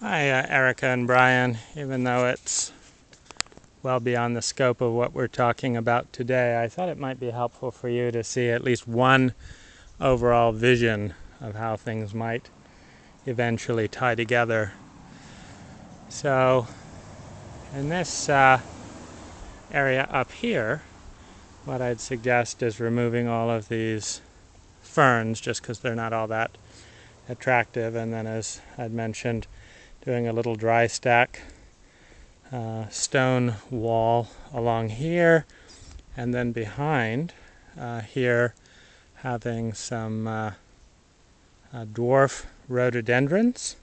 Hi, Erica and Brian. Even though it's well beyond the scope of what we're talking about today, I thought it might be helpful for you to see at least one overall vision of how things might eventually tie together. So, in this area up here, what I'd suggest is removing all of these ferns just because they're not all that attractive, and then, as I'd mentioned, doing a little dry stack stone wall along here, and then behind here having some dwarf rhododendrons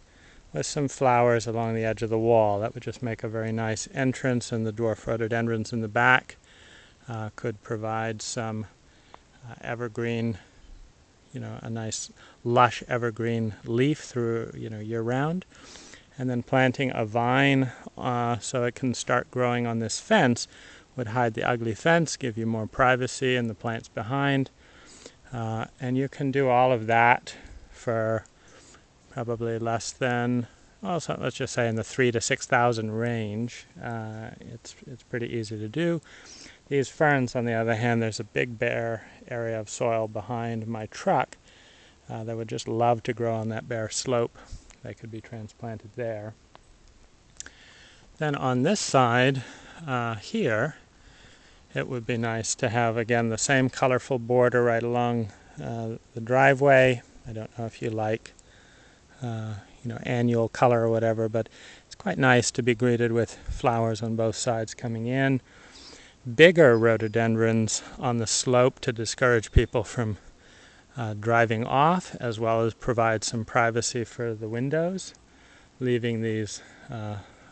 with some flowers along the edge of the wall. That would just make a very nice entrance, and the dwarf rhododendrons in the back could provide some evergreen, a nice lush evergreen leaf through, year-round. And then planting a vine so it can start growing on this fence would hide the ugly fence, give you more privacy and the plants behind. And you can do all of that for probably less than, well, so let's just say in the 3,000 to 6,000 range. It's pretty easy to do. These ferns, on the other hand, there's a big bare area of soil behind my truck that would just love to grow on that bare slope. They could be transplanted there. Then on this side here, it would be nice to have, again, the same colorful border right along the driveway. I don't know if you like annual color or whatever, but it's quite nice to be greeted with flowers on both sides coming in. Bigger rhododendrons on the slope to discourage people from driving off, as well as provide some privacy for the windows. Leaving these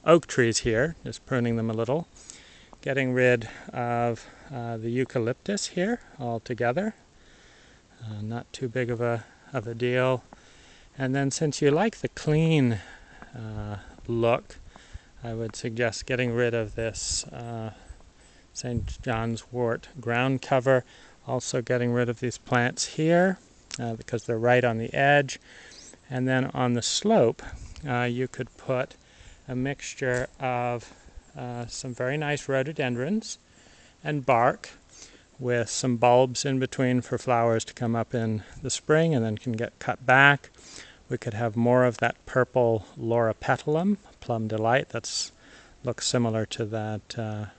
oak trees here, just pruning them a little. Getting rid of the eucalyptus here altogether. Not too big of a deal. And then, since you like the clean look, I would suggest getting rid of this St. John's wort ground cover. Also getting rid of these plants here because they're right on the edge. And then on the slope, you could put a mixture of some very nice rhododendrons and bark with some bulbs in between for flowers to come up in the spring and then can get cut back. We could have more of that purple Loropetalum, Plum Delight. That looks similar to that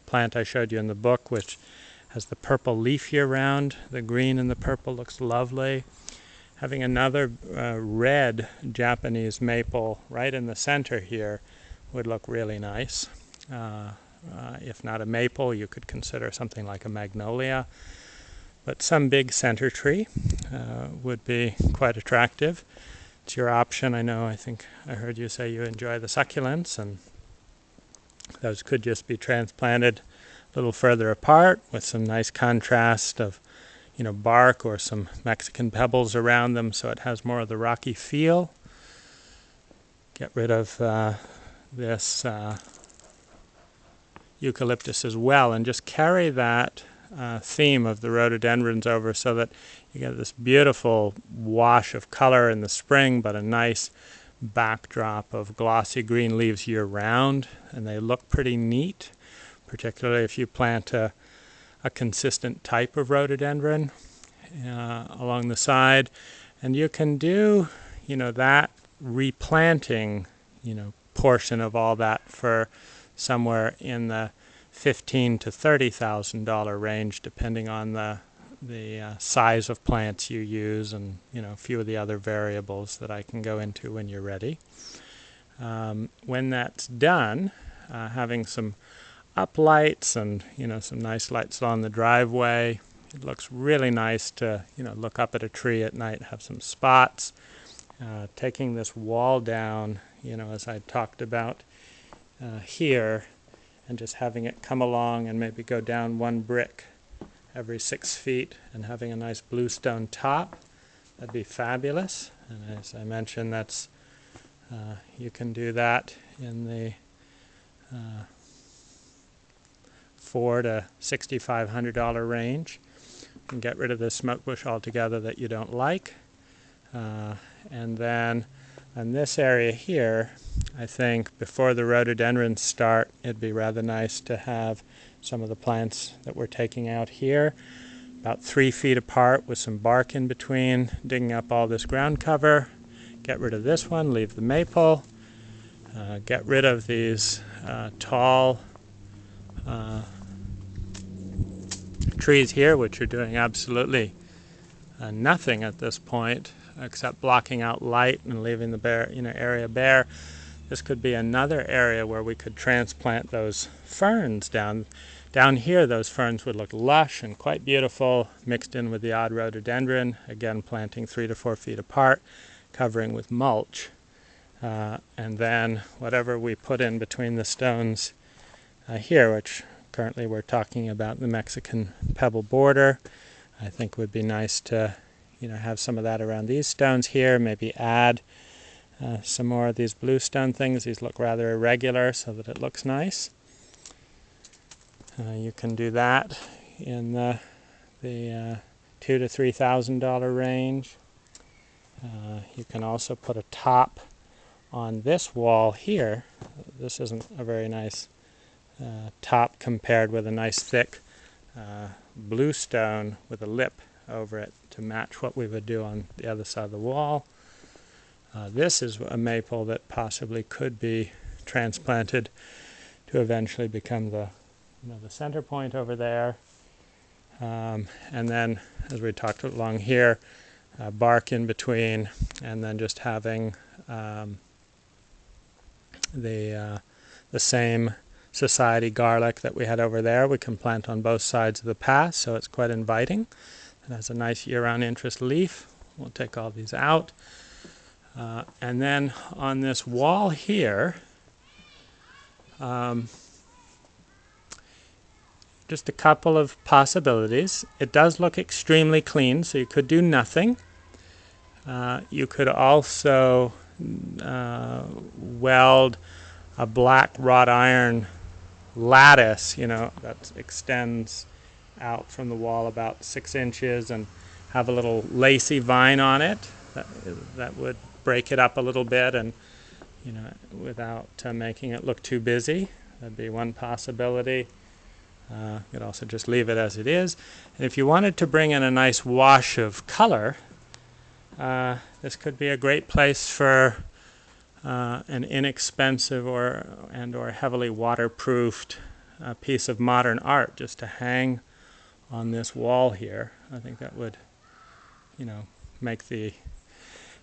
plant I showed you in the book, which has the purple leaf year-round. The green and the purple looks lovely. Having another red Japanese maple right in the center here would look really nice. If not a maple, you could consider something like a magnolia. But some big center tree would be quite attractive. It's your option. I think I heard you say you enjoy the succulents, and those could just be transplanted a little further apart with some nice contrast of bark or some Mexican pebbles around them, so it has more of the rocky feel. Get rid of this eucalyptus as well, and just carry that theme of the rhododendrons over so that you get this beautiful wash of color in the spring, but a nice backdrop of glossy green leaves year-round, and they look pretty neat, particularly if you plant a consistent type of rhododendron along the side. And you can do that replanting portion of all that for somewhere in the $15,000 to $30,000 range, depending on the size of plants you use, and a few of the other variables that I can go into when you're ready. When that's done, having some uplights and some nice lights along the driveway, it looks really nice to look up at a tree at night, have some spots. Taking this wall down, as I talked about here, and just having it come along and maybe go down one brick every 6 feet and having a nice bluestone top, that'd be fabulous. And as I mentioned, that's you can do that in the $400 to $6,500 range. You can get rid of this smoke bush altogether that you don't like. And then And this area here, I think before the rhododendrons start, it'd be rather nice to have some of the plants that we're taking out here about 3 feet apart with some bark in between, digging up all this ground cover, get rid of this one, leave the maple, get rid of these tall trees here, which are doing absolutely nothing at this point except blocking out light and leaving the area bare. This could be another area where we could transplant those ferns down here. Those ferns would look lush and quite beautiful, mixed in with the odd rhododendron, again planting 3 to 4 feet apart, covering with mulch. And then whatever we put in between the stones here, which currently we're talking about the Mexican pebble border, I think would be nice to have some of that around these stones here, maybe add some more of these bluestone things. These look rather irregular so that it looks nice. You can do that in the $2,000 to $3,000 range. You can also put a top on this wall here. This isn't a very nice top compared with a nice thick bluestone with a lip over it to match what we would do on the other side of the wall. This is a maple that possibly could be transplanted to eventually become the center point over there. And then, as we talked along here, bark in between, and then just having the same society garlic that we had over there. We can plant on both sides of the path, so it's quite inviting. It has a nice year-round interest leaf. We'll take all these out. And then on this wall here, just a couple of possibilities. It does look extremely clean, so you could do nothing. You could also weld a black wrought iron lattice, that extends out from the wall about 6 inches and have a little lacy vine on it that would break it up a little bit and without making it look too busy. That'd be one possibility. You could also just leave it as it is. And if you wanted to bring in a nice wash of color, this could be a great place for an inexpensive or heavily waterproofed piece of modern art just to hang on this wall here. I think that would, make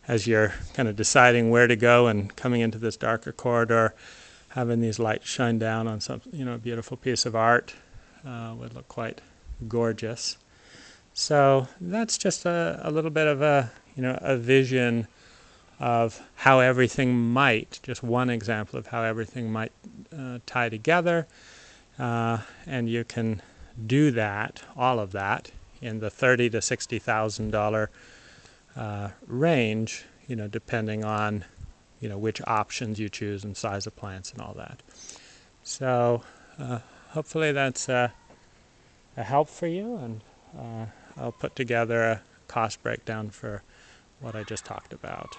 as you're kind of deciding where to go and coming into this darker corridor, having these lights shine down on some, a beautiful piece of art would look quite gorgeous. So that's just a little bit of a vision of how everything might, just one example of how everything might tie together. And you can do that, all of that, in the $30,000 to $60,000 range, depending on, which options you choose and size of plants and all that. So hopefully that's a help for you, and I'll put together a cost breakdown for what I just talked about,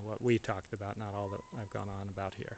what we talked about, not all that I've gone on about here.